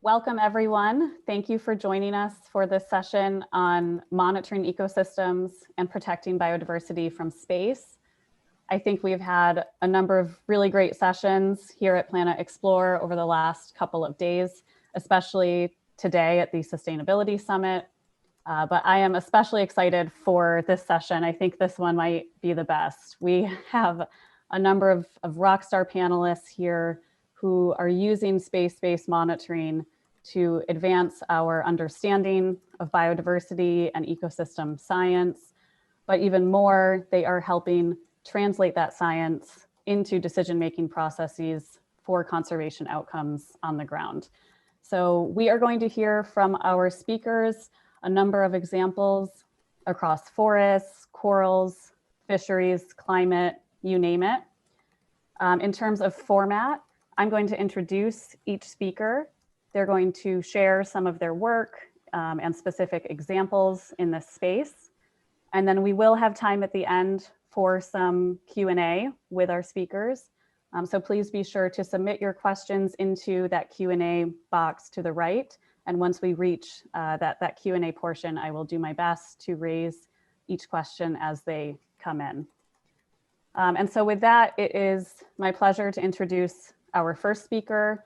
Welcome everyone. Thank you for joining us for this session on monitoring ecosystems and protecting biodiversity from space. I think we've had a number of really great sessions here at Planet Explorer over the last couple of days, especially today at the Sustainability Summit. But I am especially excited for this session. I think this one might be the best. We have a number of rockstar panelists here who are using space-based monitoring to advance our understanding of biodiversity and ecosystem science. But even more, they are helping translate that science into decision-making processes for conservation outcomes on the ground. So we are going to hear from our speakers a number of examples across forests, corals, fisheries, climate, you name it. In terms of format, I'm going to introduce each speaker. They're going to share some of their work and specific examples in this space. And then we will have time at the end for some Q&A with our speakers. So please be sure to submit your questions into that Q&A box to the right. And once we reach that Q&A portion, I will do my best to raise each question as they come in. And so with that, it is my pleasure to introduce our first speaker.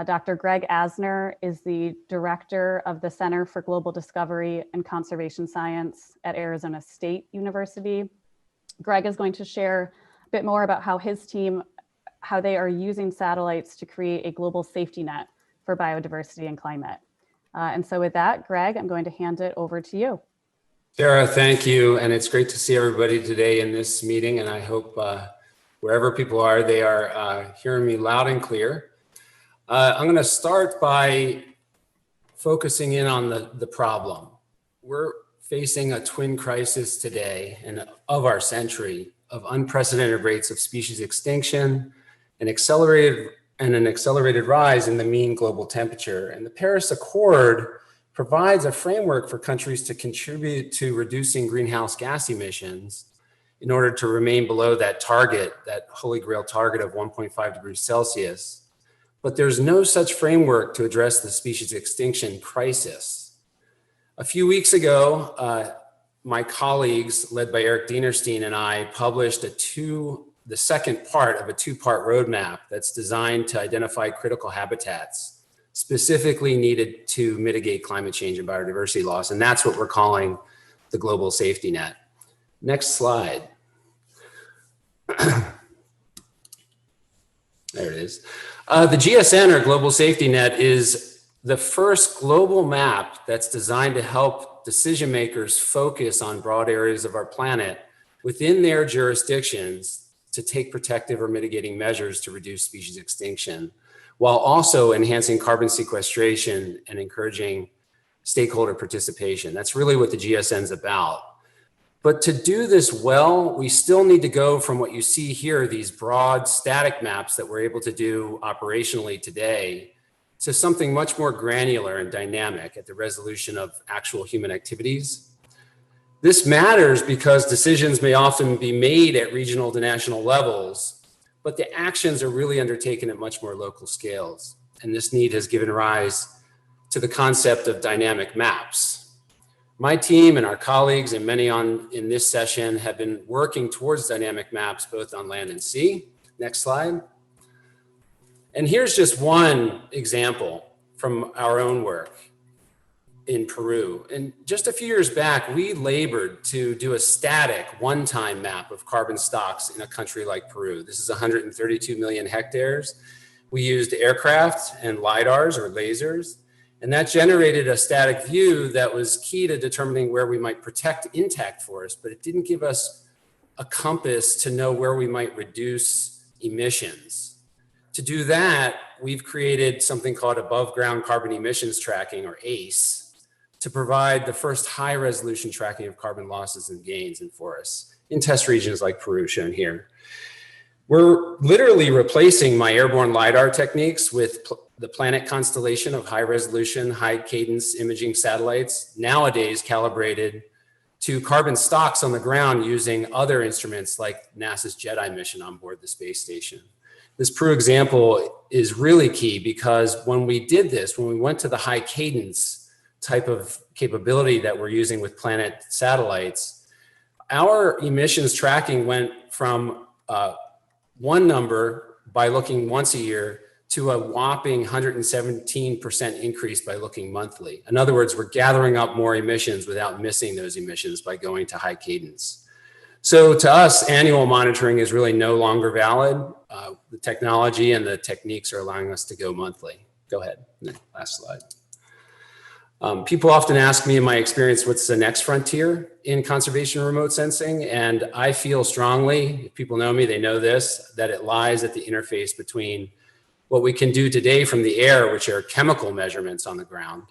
Dr. Greg Asner is the director of the Center for Global Discovery and Conservation Science at Arizona State University. Greg is going to share a bit more about how his team, how they are using satellites to create a global safety net for biodiversity and climate. And so with that, Greg, I'm going to hand it over to you. Sarah, thank you. And it's great to see everybody today in this meeting. And I hope wherever people are, they are hearing me loud and clear. I'm going to start by focusing in on the problem. We're facing a twin crisis today and of our century of unprecedented rates of species extinction, an accelerated rise in the mean global temperature. And the Paris Accord provides a framework for countries to contribute to reducing greenhouse gas emissions in order to remain below that target, that holy grail target of 1.5 degrees Celsius. But there's no such framework to address the species extinction crisis. A few weeks ago, my colleagues, led by Eric Dienerstein and I, published the second part of a two-part roadmap that's designed to identify critical habitats specifically needed to mitigate climate change and biodiversity loss. And that's what we're calling the global safety net. Next slide. There it is. The GSN, or Global Safety Net, is the first global map that's designed to help decision makers focus on broad areas of our planet within their jurisdictions to take protective or mitigating measures to reduce species extinction, while also enhancing carbon sequestration and encouraging stakeholder participation. That's really what the GSN is about. But to do this well, we still need to go from what you see here, these broad static maps that we're able to do operationally today, to something much more granular and dynamic at the resolution of actual human activities. This matters because decisions may often be made at regional to national levels, but the actions are really undertaken at much more local scales. And this need has given rise to the concept of dynamic maps. My team and our colleagues and many in this session have been working towards dynamic maps, both on land and sea. Next slide. And here's just one example from our own work in Peru. And just a few years back, we labored to do a static one-time map of carbon stocks in a country like Peru. This is 132 million hectares. We used aircraft and LiDARs, or lasers, and that generated a static view that was key to determining where we might protect intact forests, but it didn't give us a compass to know where we might reduce emissions. To do that, we've created something called above ground carbon emissions tracking, or ACE, to provide the first high resolution tracking of carbon losses and gains in forests in test regions like Peru, shown here. We're literally replacing my airborne LiDAR techniques with the Planet constellation of high resolution, high cadence imaging satellites, nowadays calibrated to carbon stocks on the ground using other instruments like NASA's JEDI mission on board the space station. This Peru example is really key, because when we did this, when we went to the high cadence type of capability that we're using with Planet satellites, our emissions tracking went from one number by looking once a year to a whopping 117% increase by looking monthly. In other words, we're gathering up more emissions without missing those emissions by going to high cadence. So to us, annual monitoring is really no longer valid. The technology and the techniques are allowing us to go monthly. Go ahead, last slide. People often ask me in my experience, what's the next frontier in conservation remote sensing? And I feel strongly, if people know me, they know this, that it lies at the interface between what we can do today from the air, which are chemical measurements on the ground,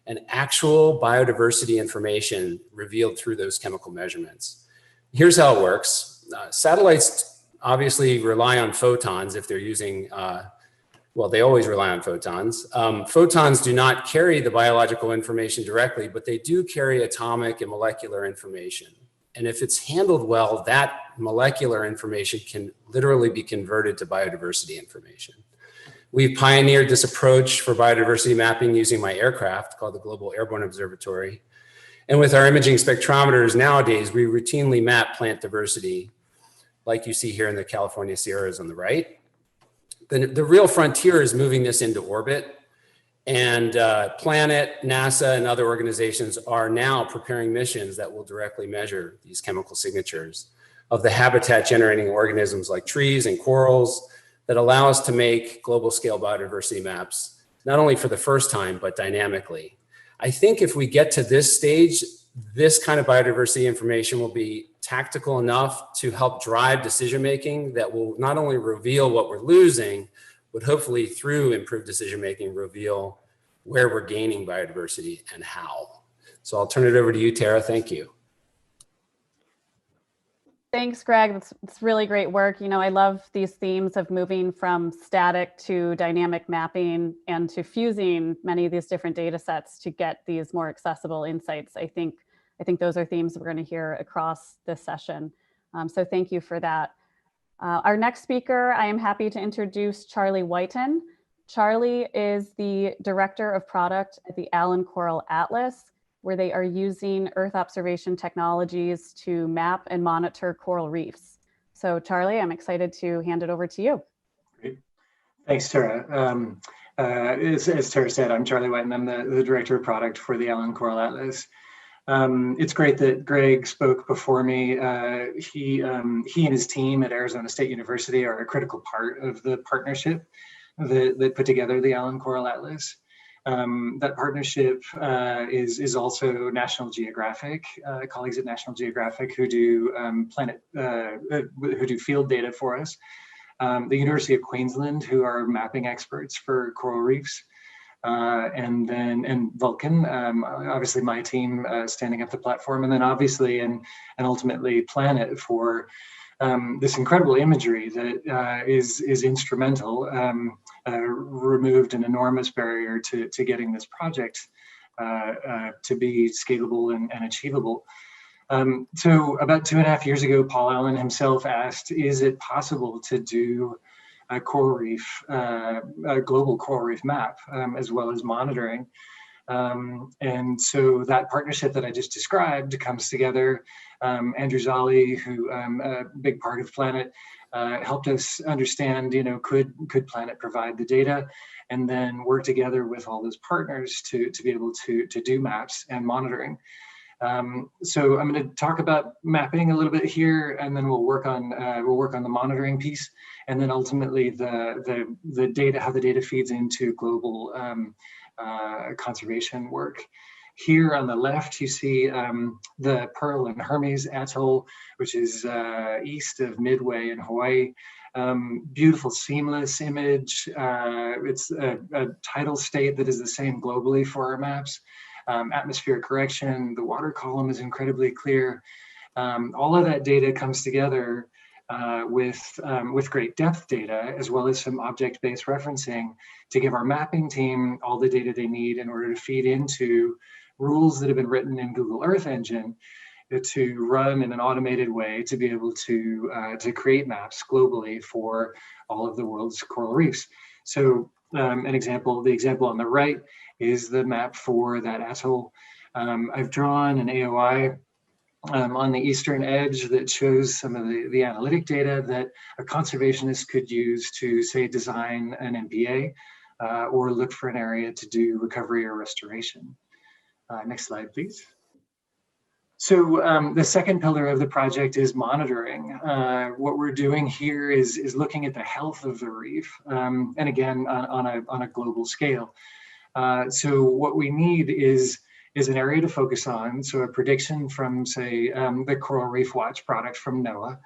and actual biodiversity information revealed through those chemical measurements. Here's how it works. Satellites obviously rely on photons if they're using, well, they always rely on photons. Photons do not carry the biological information directly, but they do carry atomic and molecular information. And if it's handled well, that molecular information can literally be converted to biodiversity information. We've pioneered this approach for biodiversity mapping using my aircraft called the Global Airborne Observatory. And with our imaging spectrometers nowadays, we routinely map plant diversity, like you see here in the California Sierras on the right. The real frontier is moving this into orbit. And Planet, NASA, and other organizations are now preparing missions that will directly measure these chemical signatures of the habitat generating organisms like trees and corals that allow us to make global scale biodiversity maps, not only for the first time, but dynamically. I think if we get to this stage, this kind of biodiversity information will be tactical enough to help drive decision-making that will not only reveal what we're losing, but hopefully through improved decision-making reveal where we're gaining biodiversity and how. So I'll turn it over to you, Tara. Thank you. Thanks, Greg. It's really great work. You know, I love these themes of moving from static to dynamic mapping and to fusing many of these different data sets to get these more accessible insights. I think those are themes we're going to hear across this session. So thank you for that. Our next speaker, I am happy to introduce Charlie Whiten. Charlie is the Director of Product at the Allen Coral Atlas, where they are using Earth observation technologies to map and monitor coral reefs. So Charlie, I'm excited to hand it over to you. Great. Thanks, Tara. As Tara said, I'm Charlie Whiten. I'm the Director of Product for the Allen Coral Atlas. It's great that Greg spoke before me. He and his team at Arizona State University are a critical part of the partnership that put together the Allen Coral Atlas. That partnership is also National Geographic, colleagues at National Geographic who do who do field data for us. The University of Queensland, who are mapping experts for coral reefs, and Vulcan, obviously my team standing up the platform, and then obviously and ultimately Planet for this incredible imagery that is instrumental, removed an enormous barrier to getting this project to be scalable and achievable. So about 2.5 years ago, Paul Allen himself asked, is it possible to do a coral reef, a global coral reef map, as well as monitoring? And so that partnership that I just described comes together. Andrew Zolli, who a big part of Planet, helped us understand, you know, could Planet provide the data, and then work together with all those partners to be able to do maps and monitoring. So I'm going to talk about mapping a little bit here, and then we'll work on the monitoring piece, and then ultimately the data, how the data feeds into global conservation work. Here on the left, you see the Pearl and Hermes Atoll, which is east of Midway in Hawaii. Beautiful, seamless image. It's a tidal state that is the same globally for our maps. Atmospheric correction, the water column is incredibly clear. All of that data comes together with great depth data, as well as some object-based referencing to give our mapping team all the data they need in order to feed into rules that have been written in Google Earth Engine to run in an automated way to be able to create maps globally for all of the world's coral reefs. So the example on the right is the map for that atoll. I've drawn an AOI on the eastern edge that shows some of the analytic data that a conservationist could use to, say, design an MPA or look for an area to do recovery or restoration. Next slide, please. So the second pillar of the project is monitoring. What we're doing here is looking at the health of the reef, and again, on a global scale. So what we need is an area to focus on. So a prediction from, say, the Coral Reef Watch product from NOAA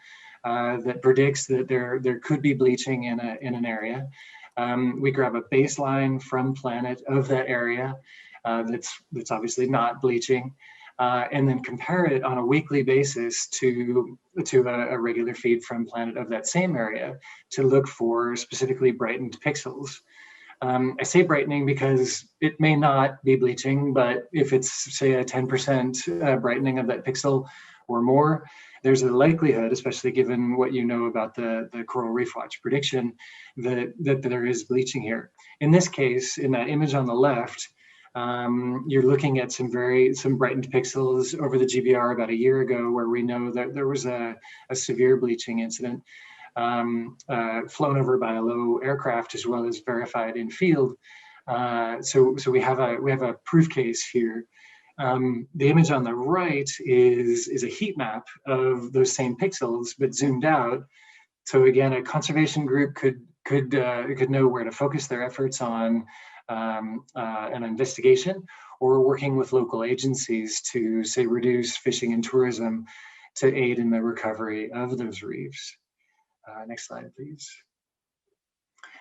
that predicts that there could be bleaching in an area. We grab a baseline from Planet of that area that's obviously not bleaching, and then compare it on a weekly basis to a regular feed from Planet of that same area to look for specifically brightened pixels. I say brightening because it may not be bleaching, but if it's, say, a 10% brightening of that pixel or more, there's a likelihood, especially given what you know about the Coral Reef Watch prediction, that there is bleaching here. In this case, in that image on the left, you're looking at some brightened pixels over the GBR about a year ago, where we know that there was a severe bleaching incident flown over by a low aircraft, as well as verified in field. So we have a proof case here. The image on the right is a heat map of those same pixels, but zoomed out. So again, a conservation group could know where to focus their efforts on an investigation, or working with local agencies to, say, reduce fishing and tourism to aid in the recovery of those reefs. Next slide, please.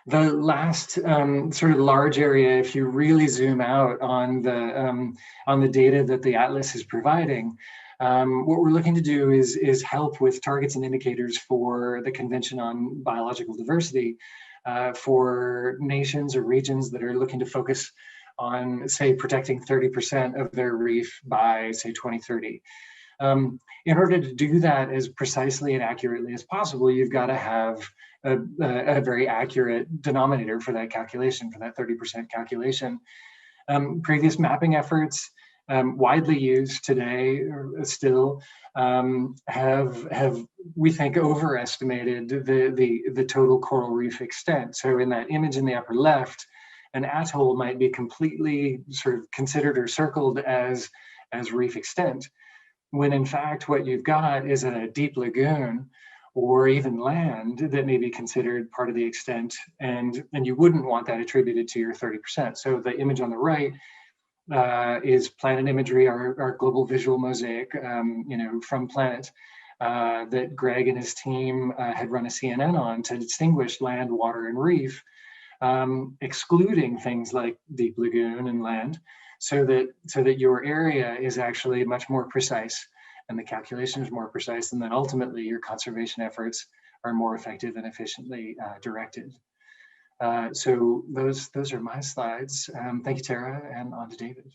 The last sort of large area, if you really zoom out on the data that the Atlas is providing, what we're looking to do is help with targets and indicators for the Convention on Biological Diversity for nations or regions that are looking to focus on, say, protecting 30% of their reef by, say, 2030. In order to do that as precisely and accurately as possible, you've got to have a very accurate denominator for that calculation, for that 30% calculation. Previous mapping efforts, widely used today still, have, we think, overestimated the total coral reef extent. So in that image in the upper left, an atoll might be completely sort of considered or circled as reef extent, when in fact what you've got is a deep lagoon or even land that may be considered part of the extent, and you wouldn't want that attributed to your 30%. So the image on the right is Planet imagery, our global visual mosaic, from Planet that Greg and his team had run a CNN on to distinguish land, water, and reef, excluding things like deep lagoon and land, so that your area is actually much more precise and the calculation is more precise, and then ultimately your conservation efforts are more effective and efficiently directed. So those are my slides. Thank you, Tara, and on to David.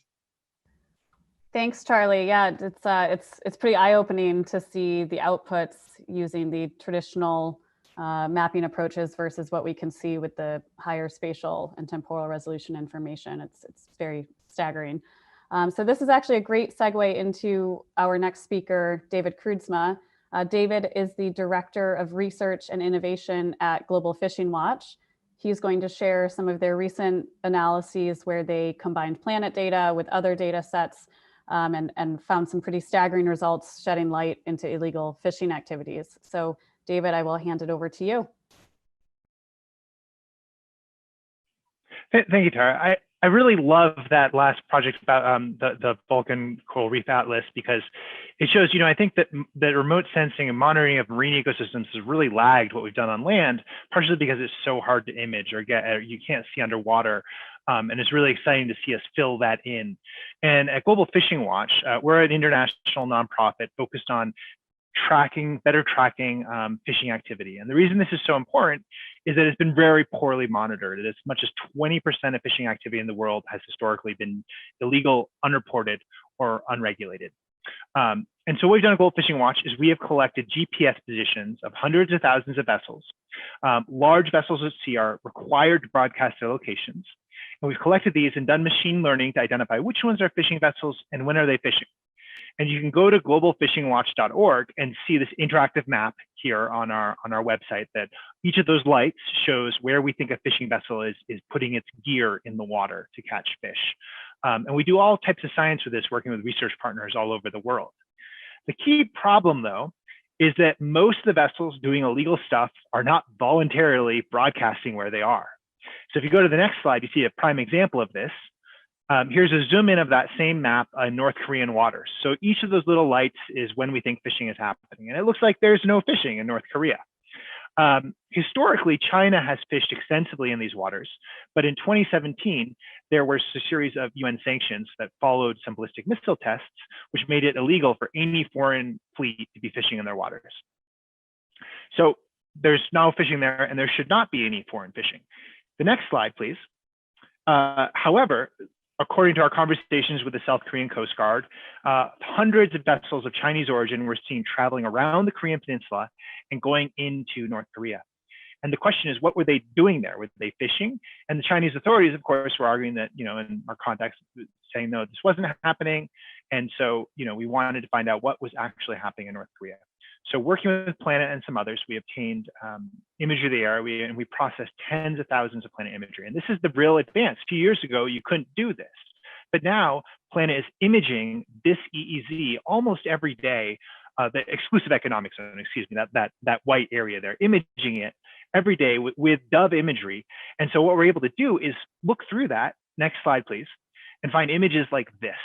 Thanks, Charlie. Yeah, it's pretty eye-opening to see the outputs using the traditional mapping approaches versus what we can see with the higher spatial and temporal resolution information. It's very staggering. So this is actually a great segue into our next speaker, David Kroodsma. David is the Director of Research and Innovation at Global Fishing Watch. He's going to share some of their recent analyses where they combined Planet data with other data sets and found some pretty staggering results, shedding light into illegal fishing activities. So David, I will hand it over to you. Thank you, Tara. I really love that last project about the Vulcan Coral Reef Atlas, because it shows, I think that remote sensing and monitoring of marine ecosystems has really lagged what we've done on land, partially because it's so hard to image or you can't see underwater. And it's really exciting to see us fill that in. And at Global Fishing Watch, we're an international nonprofit focused on better tracking fishing activity. And the reason this is so important is that it's been very poorly monitored. As much as 20% of fishing activity in the world has historically been illegal, unreported, or unregulated. And so what we've done at Global Fishing Watch is we have collected GPS positions of hundreds of thousands of vessels. Large vessels at sea are required to broadcast their locations. And we've collected these and done machine learning to identify which ones are fishing vessels and when are they fishing. And you can go to globalfishingwatch.org and see this interactive map here on our website that each of those lights shows where we think a fishing vessel is putting its gear in the water to catch fish. And we do all types of science with this, working with research partners all over the world. The key problem, though, is that most of the vessels doing illegal stuff are not voluntarily broadcasting where they are. So if you go to the next slide, you see a prime example of this. Here's a zoom in of that same map in North Korean waters. So each of those little lights is when we think fishing is happening. And it looks like there's no fishing in North Korea. Historically, China has fished extensively in these waters, but in 2017, there was a series of UN sanctions that followed some ballistic missile tests, which made it illegal for any foreign fleet to be fishing in their waters. So there's no fishing there, and there should not be any foreign fishing. The next slide, please. However, according to our conversations with the South Korean Coast Guard, hundreds of vessels of Chinese origin were seen traveling around the Korean Peninsula and going into North Korea. And the question is, what were they doing there? Were they fishing? And the Chinese authorities, of course, were arguing that, in our contacts, saying, no, this wasn't happening. And so, we wanted to find out what was actually happening in North Korea. So working with Planet and some others, we obtained imagery of the air, and we processed tens of thousands of Planet imagery. And this is the real advance. A few years ago, you couldn't do this. But now Planet is imaging this EEZ almost every day, the exclusive economic zone, excuse me, that white area there, imaging it every day with Dove imagery. And so what we're able to do is look through that, next slide, please, and find images like this.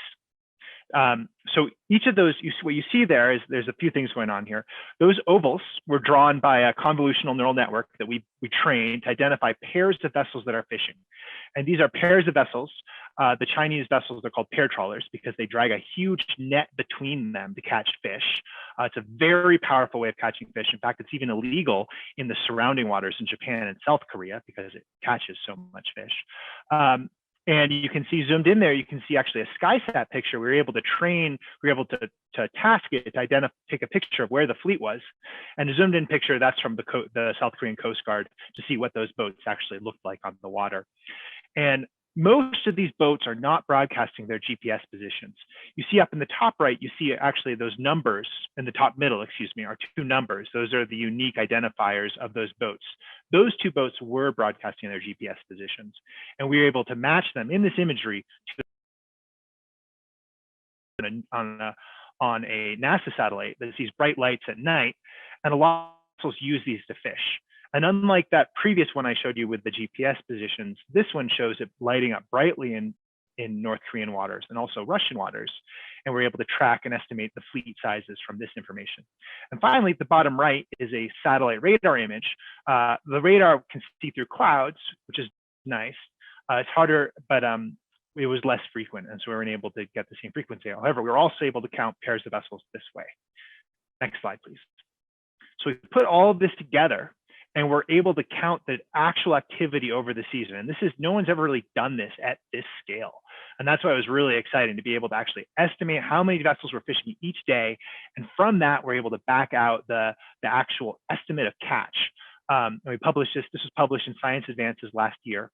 So each of those, what you see there is there's a few things going on here. Those ovals were drawn by a convolutional neural network that we trained to identify pairs of vessels that are fishing. And these are pairs of vessels. The Chinese vessels are called pair trawlers because they drag a huge net between them to catch fish. It's a very powerful way of catching fish. In fact, it's even illegal in the surrounding waters in Japan and South Korea because it catches so much fish. And you can see zoomed in there, you can see actually a SkySat picture. We were able to train, we were able to task it to take a picture of where the fleet was. And a zoomed in picture, that's from the South Korean Coast Guard to see what those boats actually looked like on the water. And most of these boats are not broadcasting their GPS positions. You see up in the top right, you see actually those numbers in the top middle, excuse me, are two numbers. Those are the unique identifiers of those boats. Those two boats were broadcasting their GPS positions, and we were able to match them in this imagery to on a NASA satellite that sees bright lights at night, and a lot of vessels use these to fish. And unlike that previous one I showed you with the GPS positions, this one shows it lighting up brightly in North Korean waters and also Russian waters. And we're able to track and estimate the fleet sizes from this information. And finally, at the bottom right is a satellite radar image. The radar can see through clouds, which is nice. It's harder, but it was less frequent. And so we were able to get the same frequency. However, we were also able to count pairs of vessels this way. Next slide, please. So we put all of this together, and we're able to count the actual activity over the season. And no one's ever really done this at this scale. And that's why it was really exciting to be able to actually estimate how many vessels were fishing each day. And from that, we're able to back out the actual estimate of catch. And we published this was published in Science Advances last year,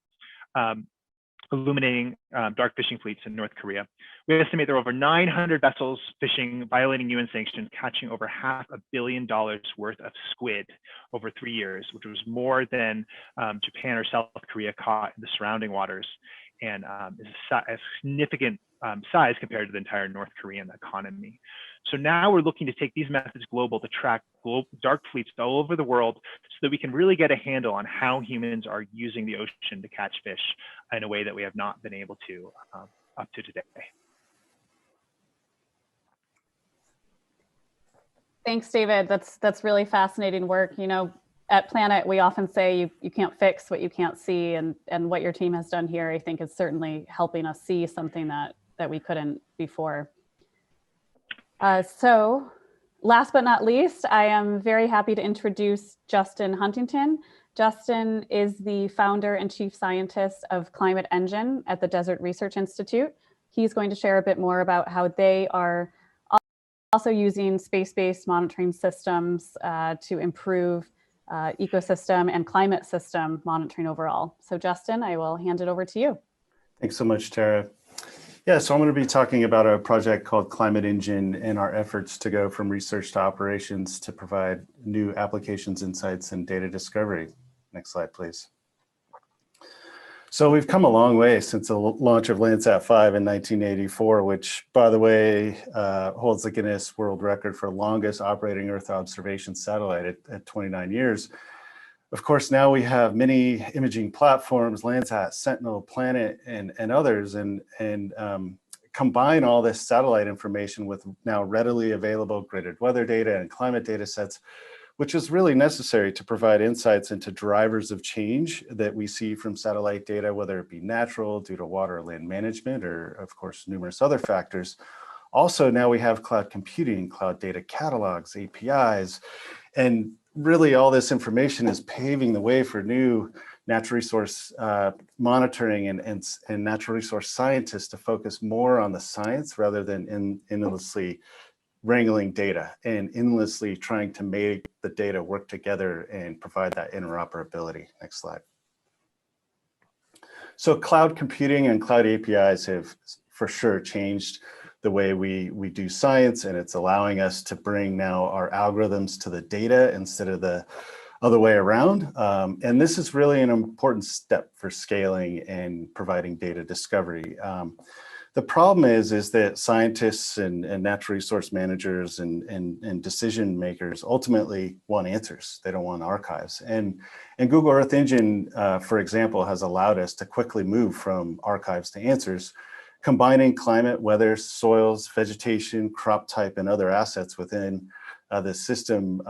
illuminating dark fishing fleets in North Korea. We estimate there are over 900 vessels fishing, violating UN sanctions, catching over $500 million worth of squid over 3 years, which was more than Japan or South Korea caught in the surrounding waters, and is a significant size compared to the entire North Korean economy. So now we're looking to take these methods global to track dark fleets all over the world so that we can really get a handle on how humans are using the ocean to catch fish in a way that we have not been able to up to today. Thanks, David. That's really fascinating work. At Planet, we often say you can't fix what you can't see, and what your team has done here, I think, is certainly helping us see something that we couldn't before. So last but not least, I am very happy to introduce Justin Huntington. Justin is the founder and chief scientist of Climate Engine at the Desert Research Institute. He's going to share a bit more about how they are also using space-based monitoring systems to improve ecosystem and climate system monitoring overall. So Justin, I will hand it over to you. Thanks so much, Tara. Yeah, so I'm going to be talking about a project called Climate Engine and our efforts to go from research to operations to provide new applications, insights, and data discovery. Next slide, please. So we've come a long way since the launch of Landsat 5 in 1984, which, by the way, holds the Guinness World Record for longest operating Earth observation satellite at 29 years. Of course, now we have many imaging platforms, Landsat, Sentinel, Planet, and others, and combine all this satellite information with now readily available gridded weather data and climate data sets, which is really necessary to provide insights into drivers of change that we see from satellite data, whether it be natural, due to water or land management, or of course, numerous other factors. Also, now we have cloud computing, cloud data catalogs, APIs, and really all this information is paving the way for new natural resource monitoring and natural resource scientists to focus more on the science rather than endlessly wrangling data and endlessly trying to make the data work together and provide that interoperability. Next slide. So cloud computing and cloud APIs have for sure changed the way we do science, and it's allowing us to bring now our algorithms to the data instead of the other way around. And this is really an important step for scaling and providing data discovery. The problem is that scientists and natural resource managers and decision makers ultimately want answers. They don't want archives. And Google Earth Engine, for example, has allowed us to quickly move from archives to answers, combining climate, weather, soils, vegetation, crop type, and other assets within the system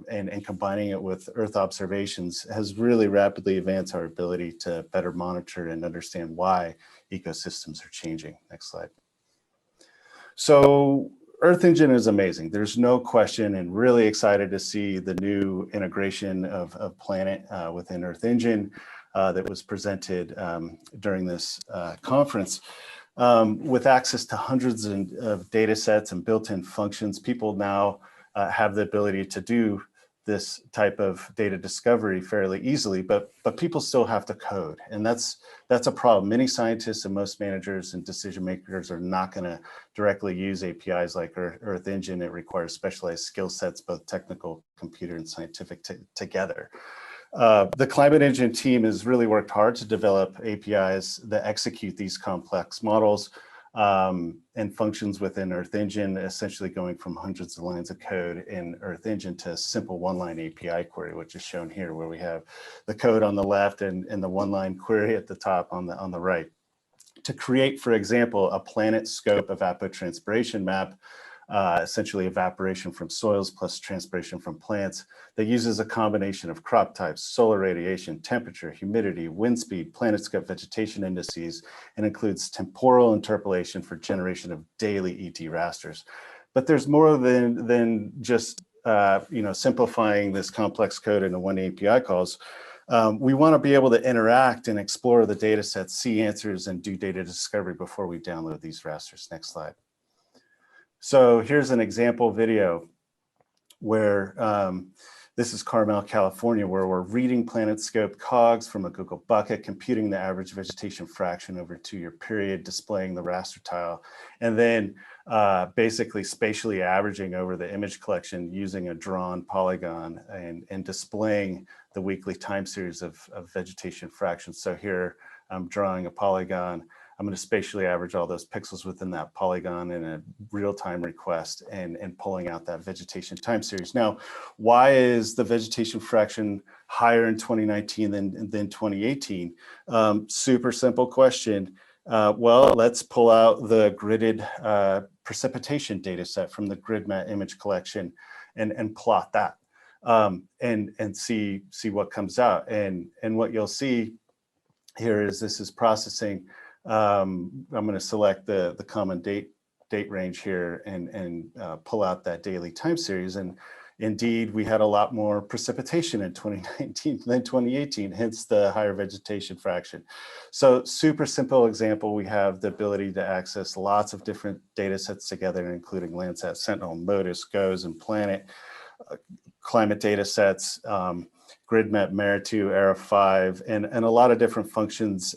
and combining it with Earth observations has really rapidly advanced our ability to better monitor and understand why ecosystems are changing. Next slide. So Earth Engine is amazing. There's no question, and really excited to see the new integration of Planet within Earth Engine that was presented during this conference. With access to hundreds of data sets and built-in functions, people now have the ability to do this type of data discovery fairly easily, but people still have to code. And that's a problem. Many scientists and most managers and decision makers are not gonna directly use APIs like Earth Engine. It requires specialized skill sets, both technical, computer, and scientific together. The Climate Engine team has really worked hard to develop APIs that execute these complex models and functions within Earth Engine, essentially going from hundreds of lines of code in Earth Engine to a simple one-line API query, which is shown here, where we have the code on the left and the one-line query at the top on the right. To create, for example, a planet scope evapotranspiration map, essentially evaporation from soils plus transpiration from plants, that uses a combination of crop types, solar radiation, temperature, humidity, wind speed, PlanetScope vegetation indices, and includes temporal interpolation for generation of daily ET rasters. But there's more than just simplifying this complex code into one API calls. We want to be able to interact and explore the data sets, see answers, and do data discovery before we download these rasters. Next slide. So here's an example video where this is Carmel, California, where we're reading PlanetScope COGS from a Google bucket, computing the average vegetation fraction over a 2-year period, displaying the raster tile, and then basically spatially averaging over the image collection using a drawn polygon and displaying the weekly time series of vegetation fractions. So here I'm drawing a polygon. I'm going to spatially average all those pixels within that polygon in a real-time request and pulling out that vegetation time series. Now, why is the vegetation fraction higher in 2019 than 2018? Super simple question. Well, let's pull out the gridded precipitation data set from the GridMat image collection and plot that and see what comes out. And what you'll see here is this is processing. I'm going to select the common date range here and pull out that daily time series. And Indeed, we had a lot more precipitation in 2019 than 2018, hence the higher vegetation fraction. So super simple example, we have the ability to access lots of different data sets together, including Landsat, Sentinel, MODIS, GOES, and Planet, climate data sets, GridMap, Meritu, ERA5, and a lot of different functions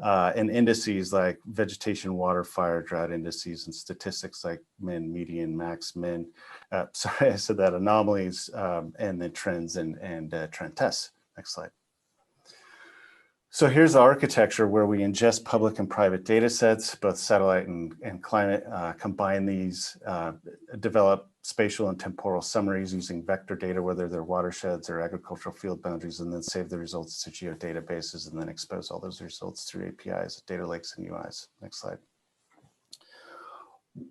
and indices like vegetation, water, fire, drought indices, and statistics like min, median, max, min. Sorry, I said that, anomalies, and then trends and trend tests. Next slide. So here's the architecture where we ingest public and private data sets, both satellite and climate, combine these, develop spatial and temporal summaries using vector data, whether they're watersheds or agricultural field boundaries, and then save the results to geodatabases and then expose all those results through APIs, data lakes, and UIs. Next slide.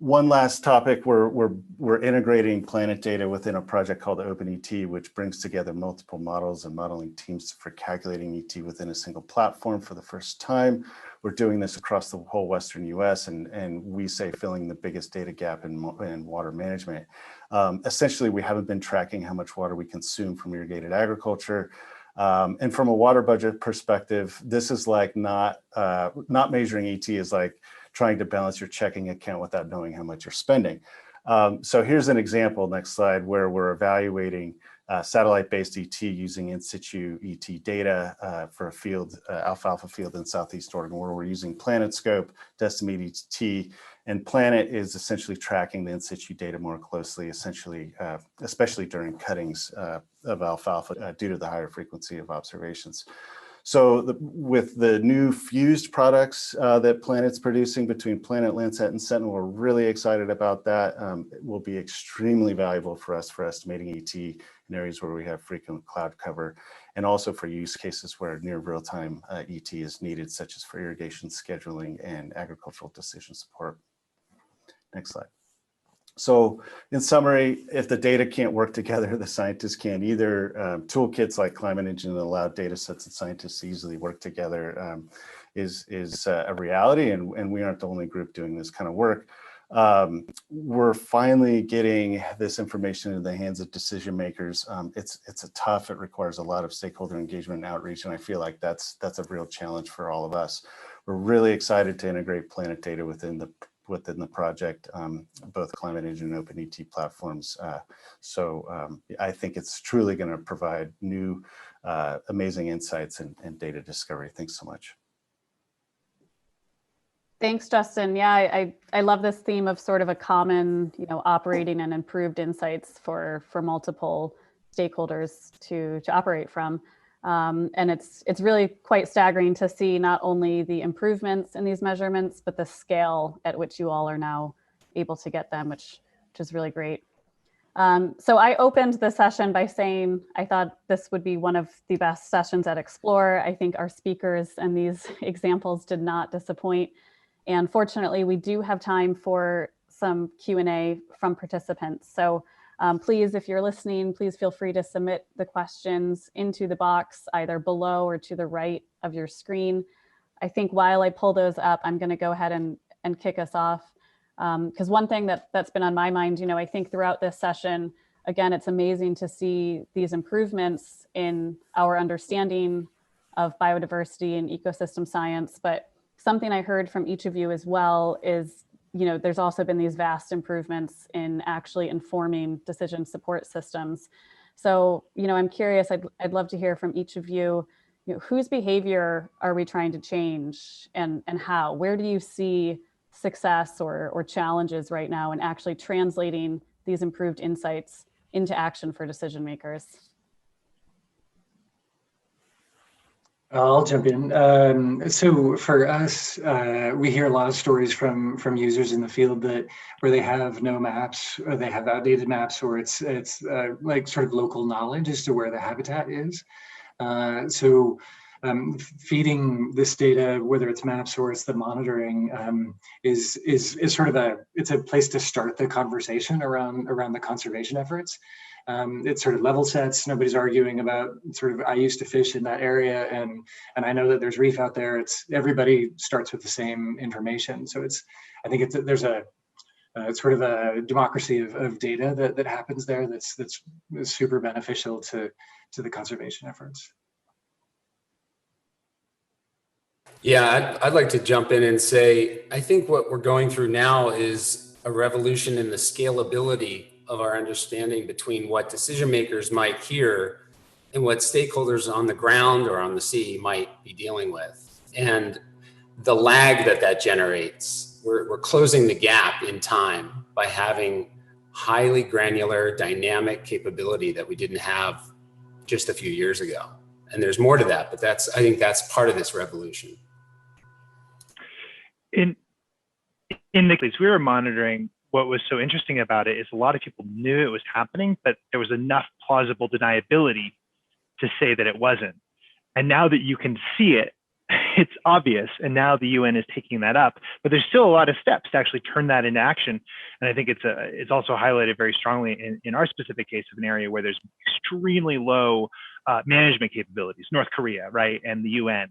One last topic, we're integrating planet data within a project called OpenET, which brings together multiple models and modeling teams for calculating ET within a single platform for the first time. We're doing this across the whole Western US, and we say filling the biggest data gap in water management. Essentially, we haven't been tracking how much water we consume from irrigated agriculture. And from a water budget perspective, this is like not measuring ET is like trying to balance your checking account without knowing how much you're spending. So here's an example, next slide, where we're evaluating satellite-based ET using in situ ET data for a field, alfalfa field in Southeast Oregon, where we're using PlanetScope to estimate ET. And Planet is essentially tracking the in situ data more closely, essentially, especially during cuttings of alfalfa due to the higher frequency of observations. So with the new fused products that Planet's producing between Planet, Landsat, and Sentinel, we're really excited about that. It will be extremely valuable for us for estimating ET in areas where we have frequent cloud cover, and also for use cases where near real-time ET is needed, such as for irrigation scheduling and agricultural decision support. Next slide. So in summary, if the data can't work together, the scientists can't either. Toolkits like Climate Engine that allow data sets and scientists to easily work together is a reality, and we aren't the only group doing this kind of work. We're finally getting this information in the hands of decision makers. It's a tough, it requires a lot of stakeholder engagement and outreach, and I feel like that's a real challenge for all of us. We're really excited to integrate Planet data within the project, both Climate Engine and OpenET platforms. I think it's truly going to provide new, amazing insights and data discovery. Thanks so much. Thanks, Justin. Yeah, I love this theme of sort of a common, operating and improved insights for multiple stakeholders to operate from. And it's really quite staggering to see not only the improvements in these measurements, but the scale at which you all are now able to get them, which is really great. So I opened the session by saying I thought this would be one of the best sessions at Explore. I think our speakers and these examples did not disappoint. And fortunately, we do have time for some Q&A from participants. So please, if you're listening, please feel free to submit the questions into the box either below or to the right of your screen. I think while I pull those up, I'm going to go ahead and kick us off. Because one thing that's been on my mind, I think throughout this session, again, it's amazing to see these improvements in our understanding of biodiversity and ecosystem science. But something I heard from each of you as well is there's also been these vast improvements in actually informing decision support systems. So, I'm curious, I'd love to hear from each of you, whose behavior are we trying to change and how? Where do you see success or challenges right now in actually translating these improved insights into action for decision makers? I'll jump in. So for us, we hear a lot of stories from users in the field where they have no maps, or they have outdated maps, or it's like sort of local knowledge as to where the habitat is. Feeding this data, whether it's maps or it's the monitoring, is sort of it's a place to start the conversation around the conservation efforts. It sort of level sets. Nobody's arguing about sort of, I used to fish in that area and I know that there's reef out there. Everybody starts with the same information. So I think there's a sort of a democracy of data that happens there that's super beneficial to the conservation efforts. Yeah, I'd like to jump in and say, I think what we're going through now is a revolution in the scalability of our understanding between what decision makers might hear and what stakeholders on the ground or on the sea might be dealing with. And the lag that generates, we're closing the gap in time by having highly granular dynamic capability that we didn't have just a few years ago. And there's more to that, but I think that's part of this revolution. In the case we were monitoring, what was so interesting about it is a lot of people knew it was happening, but there was enough plausible deniability to say that it wasn't. And now that you can see it, it's obvious. And now the UN is taking that up, but there's still a lot of steps to actually turn that into action. And I think it's also highlighted very strongly in our specific case of an area where there's extremely low management capabilities, North Korea, right, and the UN.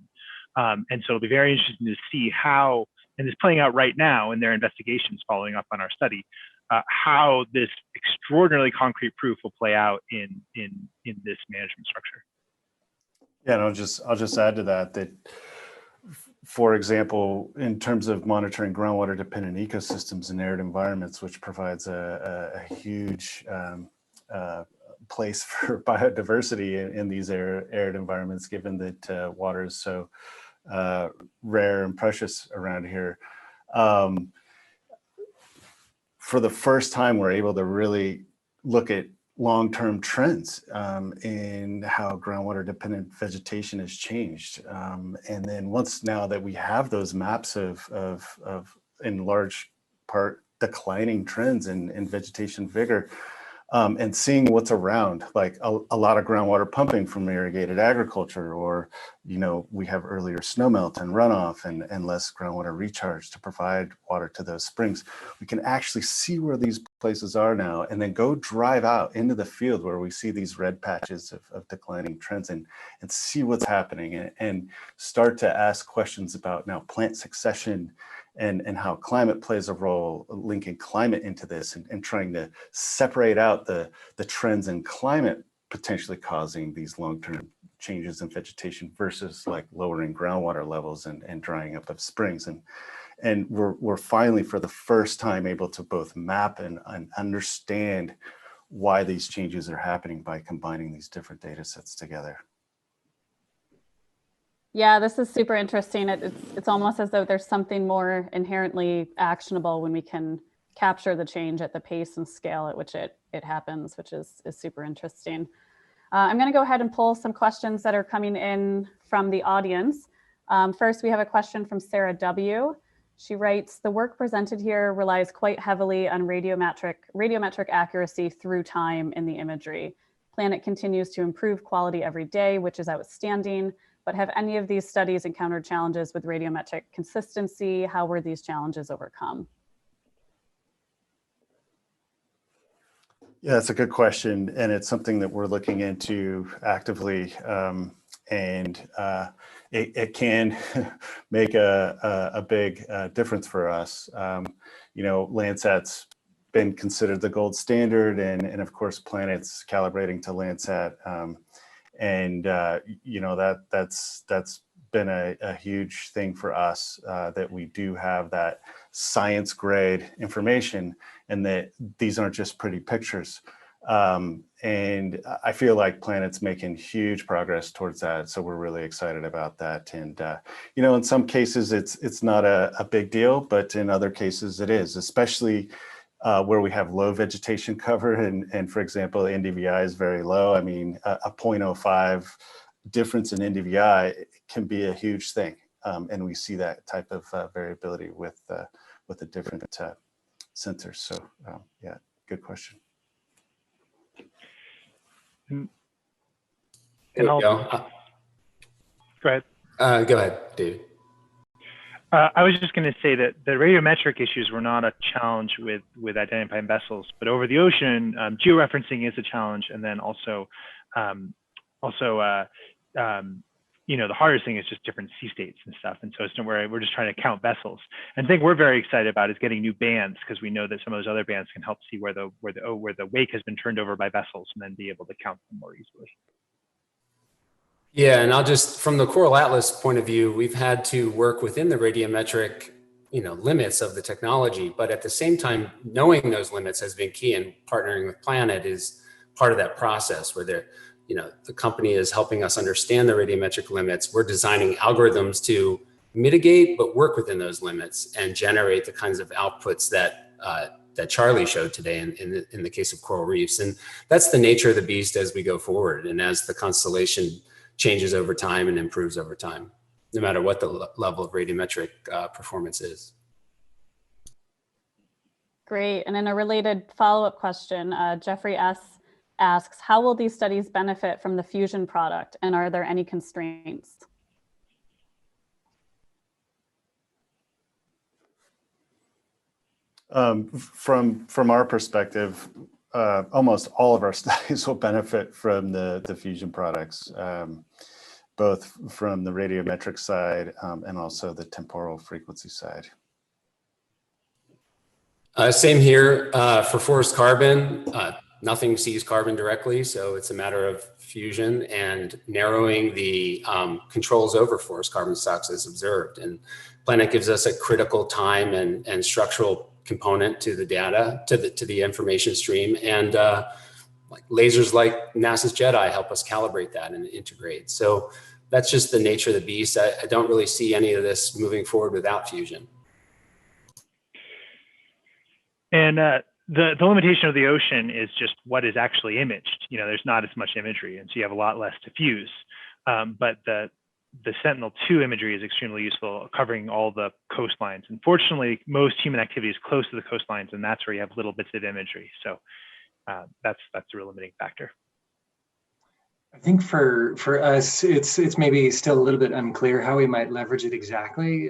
And so it'll be very interesting to see how, and it's playing out right now in their investigations following up on our study, how this extraordinarily concrete proof will play out in this management structure. Yeah, and I'll just add to that, for example, in terms of monitoring groundwater dependent ecosystems and arid environments, which provides a huge place for biodiversity in these arid environments, given that water is so rare and precious around here. For the first time, we're able to really look at long-term trends in how groundwater dependent vegetation has changed. And then once now that we have those maps of in large part declining trends in vegetation vigor, and seeing what's around, like a lot of groundwater pumping from irrigated agriculture, or, we have earlier snowmelt and runoff and less groundwater recharge to provide water to those springs. We can actually see where these places are now, and then go drive out into the field where we see these red patches of declining trends and see what's happening, and start to ask questions about now plant succession and how climate plays a role, linking climate into this and trying to separate out the trends in climate potentially causing these long-term changes in vegetation versus like lowering groundwater levels and drying up of springs. And we're finally, for the first time, able to both map and understand why these changes are happening by combining these different data sets together. Yeah, this is super interesting. It's almost as though there's something more inherently actionable when we can capture the change at the pace and scale at which it happens, which is super interesting. I'm going to go ahead and pull some questions that are coming in from the audience. First, we have a question from Sarah W. She writes, the work presented here relies quite heavily on radiometric accuracy through time in the imagery. Planet continues to improve quality every day, which is outstanding. But have any of these studies encountered challenges with radiometric consistency? How were these challenges overcome? Yeah, that's a good question. And it's something that we're looking into actively. And it can make a big difference for us. Landsat's been considered the gold standard, and of course, Planet's calibrating to Landsat. That's been a huge thing for us, that we do have that science grade information, and that these aren't just pretty pictures. And I feel like Planet's making huge progress towards that, so we're really excited about that. And in some cases it's not a big deal, but in other cases it is, especially where we have low vegetation cover, and for example, NDVI is very low. I mean, a 0.05 difference in NDVI can be a huge thing, and we see that type of variability with the different sensors. So, yeah, good question. Go ahead. Go ahead, David. I was just going to say that the radiometric issues were not a challenge with identifying vessels, but over the ocean, georeferencing is a challenge, and then also the hardest thing is just different sea states and stuff. And so it's where we're just trying to count vessels. And the thing we're very excited about is getting new bands, because we know that some of those other bands can help see where the wake has been turned over by vessels, and then be able to count them more easily. Yeah, and I'll just, from the Coral Atlas point of view, we've had to work within the radiometric, limits of the technology, but at the same time, knowing those limits has been key, and partnering with Planet is part of that process where the company is helping us understand the radiometric limits. We're designing algorithms to mitigate, but work within those limits and generate the kinds of outputs that Charlie showed today in the case of coral reefs. And that's the nature of the beast as we go forward, and as the constellation changes over time and improves over time, no matter what the level of radiometric performance is. Great. And in a related follow-up question, Jeffrey S. asks, how will these studies benefit from the Fusion product, and are there any constraints? From our perspective, almost all of our studies will benefit from the Fusion products, both from the radiometric side and also the temporal frequency side. Same here for forest carbon. Nothing sees carbon directly, so it's a matter of fusion and narrowing the controls over forest carbon stocks as observed. And Planet gives us a critical time and structural component to the data, to the information stream, and lasers like NASA's JEDI help us calibrate that and integrate. So that's just the nature of the beast. I don't really see any of this moving forward without fusion. And the limitation of the ocean is just what is actually imaged. There's not as much imagery, and so you have a lot less to fuse. But the Sentinel-2 imagery is extremely useful, covering all the coastlines. Unfortunately, most human activity is close to the coastlines, and that's where you have little bits of imagery. So that's a real limiting factor. I think for us, it's maybe still a little bit unclear how we might leverage it exactly.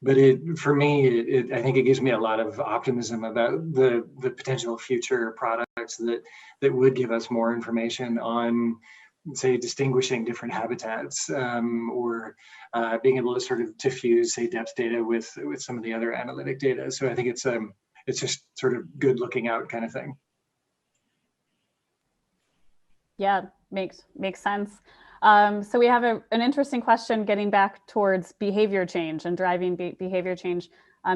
But for me, I think it gives me a lot of optimism about the potential future products that would give us more information on, say, distinguishing different habitats, or being able to sort of to fuse, say, depth data with some of the other analytic data. So I think it's just sort of good looking out kind of thing. Yeah, makes sense. So we have an interesting question getting back towards behavior change and driving behavior change.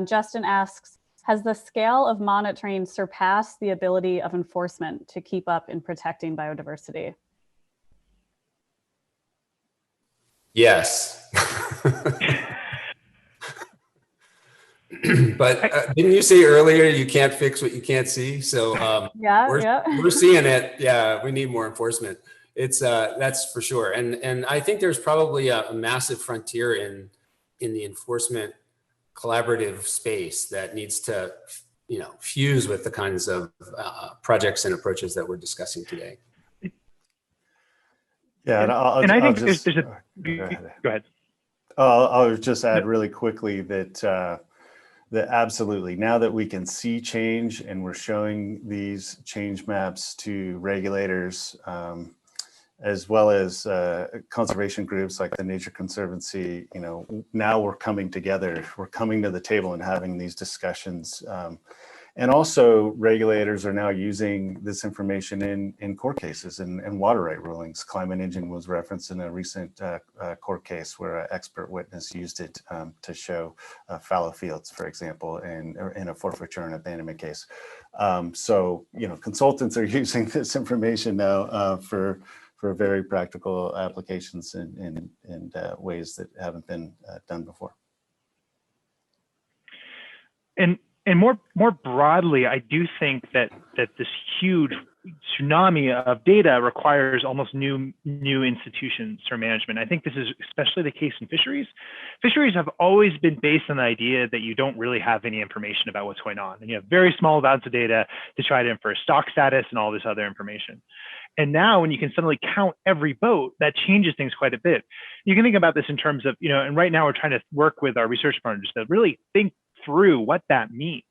Justin asks, has the scale of monitoring surpassed the ability of enforcement to keep up in protecting biodiversity? Yes. But didn't you say earlier you can't fix what you can't see? So we're seeing it. Yeah, we need more enforcement. It's that's for sure. And I think there's probably a massive frontier in the enforcement collaborative space that needs to fuse with the kinds of projects and approaches that we're discussing today. Yeah, and I think there's a go ahead. I'll just add really quickly that absolutely, now that we can see change and we're showing these change maps to regulators, as well as conservation groups like the Nature Conservancy, now we're coming together, we're coming to the table and having these discussions. And also regulators are now using this information in court cases and water right rulings. Climate Engine was referenced in a recent court case where an expert witness used it to show fallow fields, for example, in a forfeiture and abandonment case. So, consultants are using this information now for very practical applications in ways that haven't been done before. And more broadly, I do think that this huge tsunami of data requires almost new institutions for management. I think this is especially the case in fisheries. Fisheries have always been based on the idea that you don't really have any information about what's going on, and you have very small amounts of data to try to infer stock status and all this other information. And now when you can suddenly count every boat, that changes things quite a bit. You can think about this in terms of, and right now we're trying to work with our research partners to really think through what that means.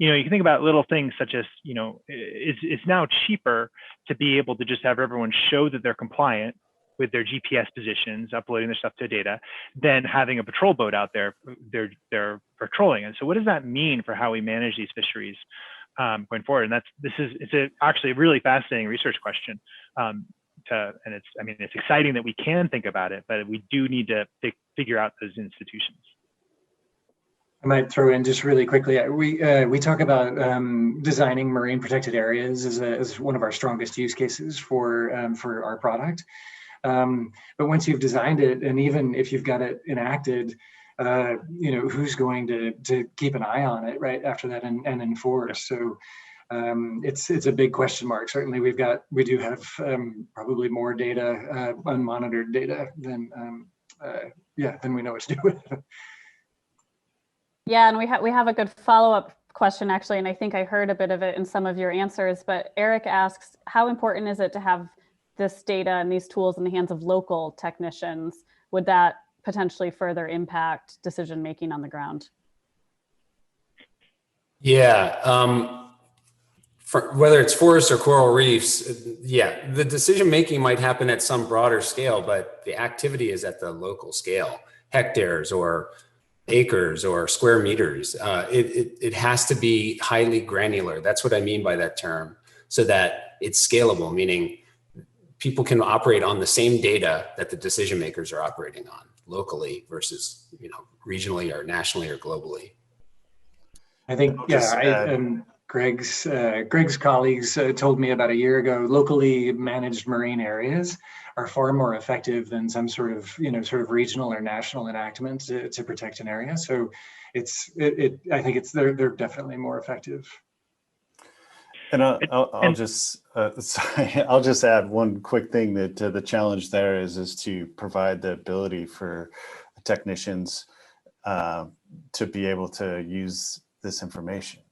You can think about little things such as, it's now cheaper to be able to just have everyone show that they're compliant with their GPS positions, uploading their stuff to data, than having a patrol boat out there they're patrolling. And so what does that mean for how we manage these fisheries going forward? And it's actually a really fascinating research question. And it's exciting that we can think about it, but we do need to figure out those institutions. I might throw in just really quickly. We talk about designing marine protected areas as one of our strongest use cases for our product. But once you've designed it, and even if you've got it enacted, who's going to keep an eye on it right after that and enforce? So it's a big question mark. Certainly, we do have probably more data, unmonitored data than we know what to do with. Yeah, and we have a good follow-up question actually, and I think I heard a bit of it in some of your answers, but Eric asks, how important is it to have this data and these tools in the hands of local technicians? Would that potentially further impact decision-making on the ground? Yeah, whether it's forests or coral reefs, the decision-making might happen at some broader scale, but the activity is at the local scale, hectares or acres or square meters. It has to be highly granular. That's what I mean by that term, so that it's scalable, meaning people can operate on the same data that the decision makers are operating on locally versus regionally or nationally or globally. I think Greg's colleagues told me about a year ago, locally managed marine areas are far more effective than some sort of regional or national enactment to protect an area. So I think they're definitely more effective. And I'll just add one quick thing that the challenge there is to provide the ability for technicians to be able to use this information.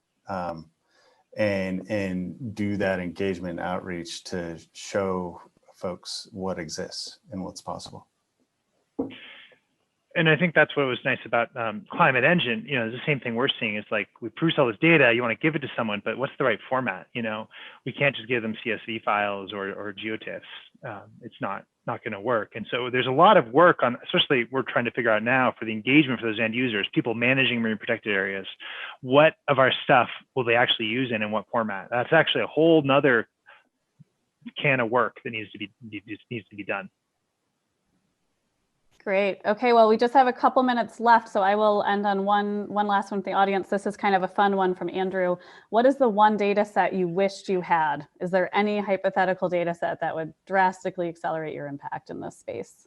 And do that engagement outreach to show folks what exists and what's possible. And I think that's what was nice about Climate Engine. The same thing we're seeing is like, we produce all this data, you want to give it to someone, but what's the right format? We can't just give them CSV files or GeoTIFFs. It's not going to work. And so there's a lot of work on, especially we're trying to figure out now for the engagement for those end users, people managing marine protected areas, what of our stuff will they actually use in what format? That's actually a whole nother can of work that needs to be done. Great. Okay, well, we just have a couple minutes left, so I will end on one last one from the audience. This is kind of a fun one from Andrew. What is the one data set you wished you had? Is there any hypothetical data set that would drastically accelerate your impact in this space?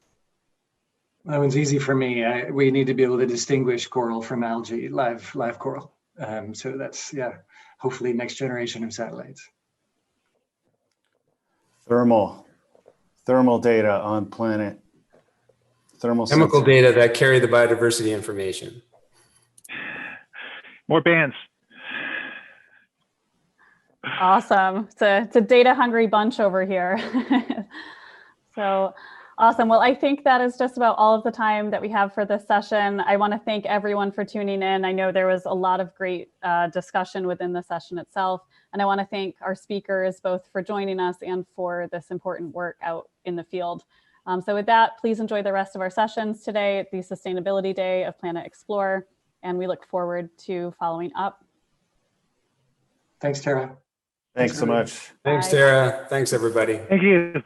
That one's easy for me. We need to be able to distinguish coral from algae, live coral. So that's, hopefully next generation of satellites. Thermal data on planet. Chemical data that carry the biodiversity information. More bands. Awesome. It's a data hungry bunch over here. So awesome. Well, I think that is just about all of the time that we have for this session. I want to thank everyone for tuning in. I know there was a lot of great discussion within the session itself. And I want to thank our speakers both for joining us and for this important work out in the field. So with that, please enjoy the rest of our sessions today at the Sustainability Day of Planet Explorer, and we look forward to following up. Thanks, Tara. Thanks so much. Thanks, Tara. Thanks, everybody. Thank you.